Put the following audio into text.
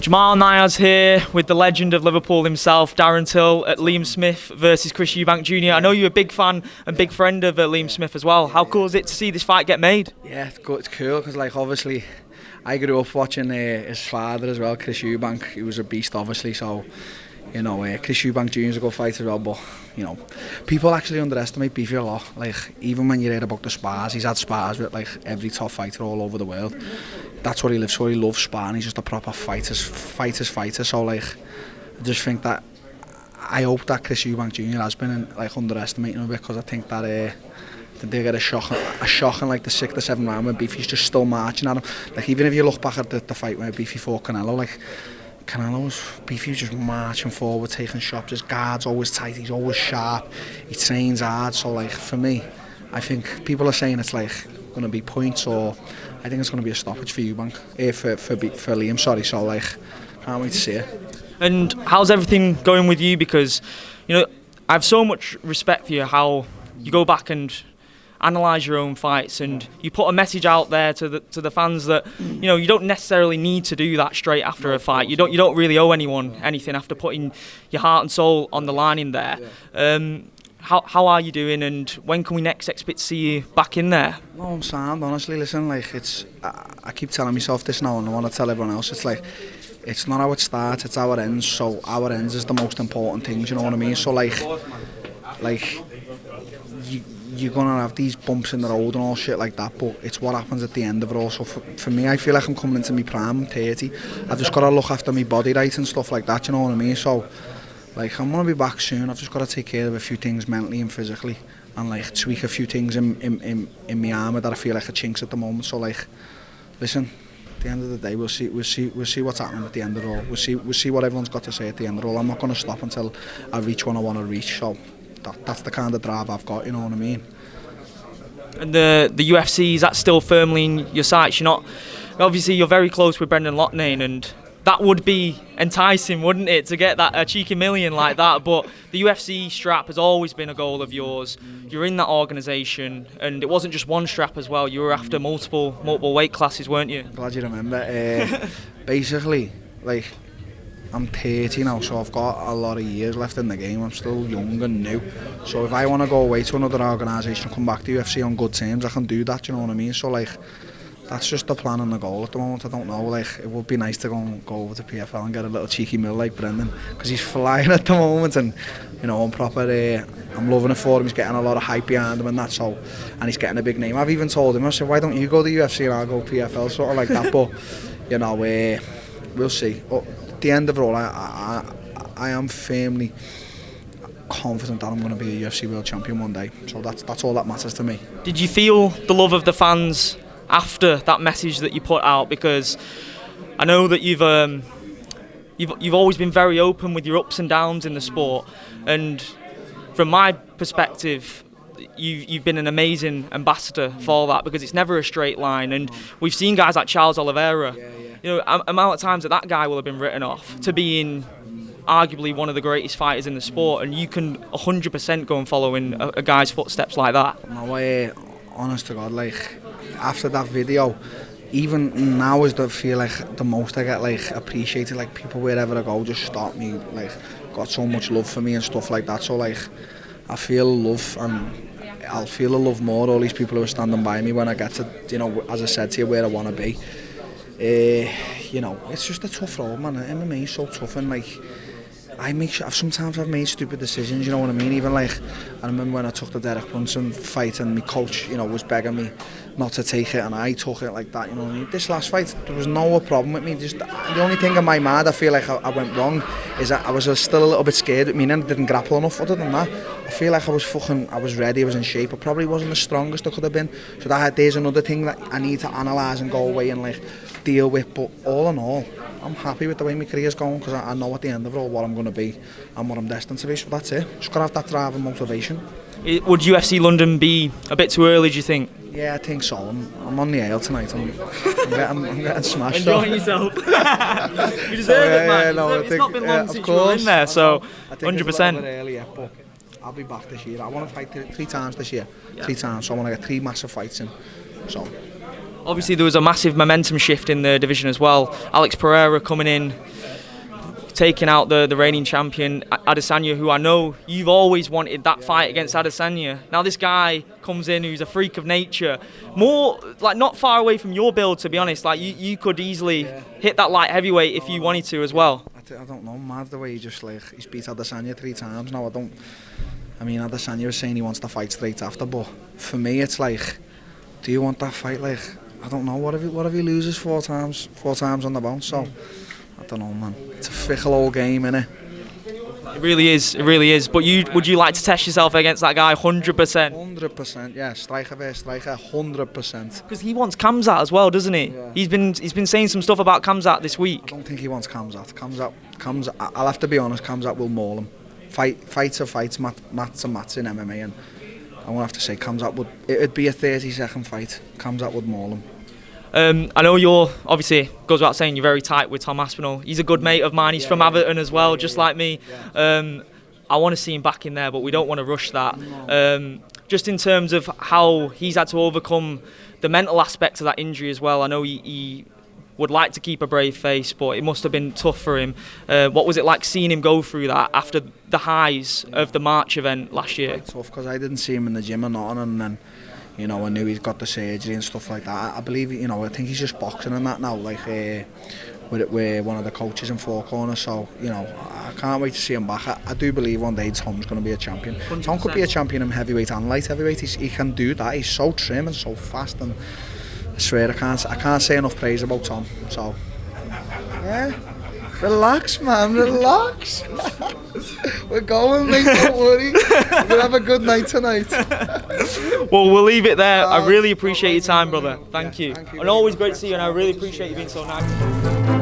Jamal Niaz here with the legend of Liverpool himself, Darren Till, at Liam Smith versus Chris Eubank Jr. I know you're a big fan and big friend of Liam Smith as well. How cool is it to see this fight get made? Yeah, it's cool because obviously I grew up watching his father as well, Chris Eubank. He was a beast obviously, so Chris Eubank Jr. is a good fighter as well, but people actually underestimate Beefy a lot. Even when you read about the spars, he's had spars with every top fighter all over the world. That's what he lives for. He loves sparring. He's just a proper fighter. So I just think that I hope that Chris Eubank Jr. has been underestimating him a bit, because I think that they get a shock in the 6th or 7th round when Beefy's just still marching at him. Even if you look back at the fight where Beefy fought Canelo, Beefy was just marching forward, taking shots. His guard's always tight. He's always sharp. He trains hard. So for me, I think people are saying it's going to be points, or I think it's going to be a stoppage for Eubank, for Liam. Sorry. So can't wait to see it. And how's everything going with you? Because I have so much respect for you. How you go back and analyse your own fights, and you put a message out there to the fans that you don't necessarily need to do that straight after a fight. You don't really owe anyone anything after putting your heart and soul on the line in there. How are you doing, and when can we next expect to see you back in there? No, I'm sound, honestly. Listen, I keep telling myself this now, and I want to tell everyone else. It's not how it starts, it's how it ends. So our ends is the most important thing. You know what I mean? So you're gonna have these bumps in the road and all shit like that, but it's what happens at the end of it all. So for me, I feel like I'm coming into my prime. I'm 30. I've just got to look after my body right and stuff like that. You know what I mean? So I'm gonna be back soon. I've just got to take care of a few things mentally and physically, and tweak a few things in my armour that I feel like are chinks at the moment. So listen, at the end of the day, we'll see what's happening at the end of it all. We'll see what everyone's got to say at the end of it all. I'm not gonna stop until I reach what I want to reach. So that's the kind of drive I've got. You know what I mean? And the UFC, is that still firmly in your sights? Obviously you're very close with Brendan Loughnane, and that would be enticing, wouldn't it, to get a cheeky million like that? But the UFC strap has always been a goal of yours. You're in that organisation, and it wasn't just one strap as well. You were after multiple weight classes, weren't you? Glad you remember. Basically, I'm 30 now, so I've got a lot of years left in the game. I'm still young and new. So if I want to go away to another organisation and come back to UFC on good terms, I can do that, you know what I mean? So that's just the plan and the goal at the moment. I don't know, it would be nice to go over to PFL and get a little cheeky mill like Brendan, because he's flying at the moment, and I'm proper, I'm loving it for him. He's getting a lot of hype behind him and that, so, and he's getting a big name. I've even told him, I said, why don't you go to UFC and I'll go PFL, sort of like that. But we'll see. At the end of it all, I am firmly confident that I'm going to be a UFC world champion one day. So that's all that matters to me. Did you feel the love of the fans after that message that you put out? Because I know that you've always been very open with your ups and downs in the sport, and from my perspective, you've been an amazing ambassador for that, because it's never a straight line, and we've seen guys like Charles Oliveira. Amount of times that guy will have been written off to being arguably one of the greatest fighters in the sport, and you can 100% go and follow in a guy's footsteps like that. No, honest to God, after that video, even now is the feel the most I get appreciated. People wherever I go just stop me, got so much love for me and stuff like that. So I feel love, and I'll feel the love more, all these people who are standing by me when I get to, as I said to you, where I want to be. It's just a tough road, man. MMA is so tough, and sometimes I've made stupid decisions, you know what I mean? Even I remember when I took the Derek Brunson fight, and my coach, was begging me not to take it, and I took it like that, you know what I mean? This last fight, there was no problem with me. Just the only thing in my mind I feel I went wrong is that I was still a little bit scared with me, and I didn't grapple enough. Other than that, I feel I was ready, I was in shape. I probably wasn't the strongest I could have been. So there's another thing that I need to analyse and go away and deal with. But all in all, I'm happy with the way my career's going, because I know at the end of it all what I'm going to be and what I'm destined to be. So that's it. Just got to have that drive and motivation. Would UFC London be a bit too early, do you think? Yeah, I think so. I'm on the ale tonight. I'm getting smashed. Enjoying yourself. You deserve it, man. It's not been long since you were in there, so 100%. Early, but I'll be back this year. I want to fight three times this year. Yeah. 3 times, so I want to get 3 massive fights in. So Obviously, there was a massive momentum shift in the division as well. Alex Pereira coming in, taking out the reigning champion Adesanya, who I know you've always wanted that fight against Adesanya. Now this guy comes in who's a freak of nature, more like not far away from your build, to be honest. Like you could easily hit that light heavyweight if you wanted to as well. I don't know, mad the way he's beat Adesanya 3 times now. I mean, Adesanya was saying he wants to fight straight after, but for me it's like, do you want that fight? Like, I don't know, what if he loses 4 times on the bounce? So I don't know, man. It's a fickle old game, innit? It really is. But would you like to test yourself against that guy 100%? 100%, yeah. Striker versus striker, 100%. Because he wants Khamzat as well, doesn't he? Yeah. He's been saying some stuff about Khamzat this week. I don't think he wants Khamzat. Khamzat. I'll have to be honest. Khamzat will maul him. Fights are fights, mats are mats in MMA, and I won't have to say Khamzat it'd be a 30-second fight. Khamzat would maul him. I know you're, obviously, goes without saying, you're very tight with Tom Aspinal. He's a good mate of mine. He's from Everton as well, just like me. I want to see him back in there, but we don't want to rush that. Just in terms of how he's had to overcome the mental aspect of that injury as well. I know he would like to keep a brave face, but it must have been tough for him. What was it like seeing him go through that after the highs of the March event last year? Quite tough, because I didn't see him in the gym or nothing, and then, you know, I knew he'd got the surgery and stuff like that. I believe, you know, I think he's just boxing and that now, like with one of the coaches in Four Corners. So, you know, I can't wait to see him back. I do believe one day Tom's going to be a champion. 100%. Tom could be a champion in heavyweight and light heavyweight. He can do that. He's so trim and so fast, and I swear I can't say enough praise about Tom. So, yeah. Relax, man, relax. We're going, mate, don't worry. We're going to have a good night tonight. Well, we'll leave it there. I really appreciate your time, brother. Thank you. And always great to see you, and I really appreciate you being so nice.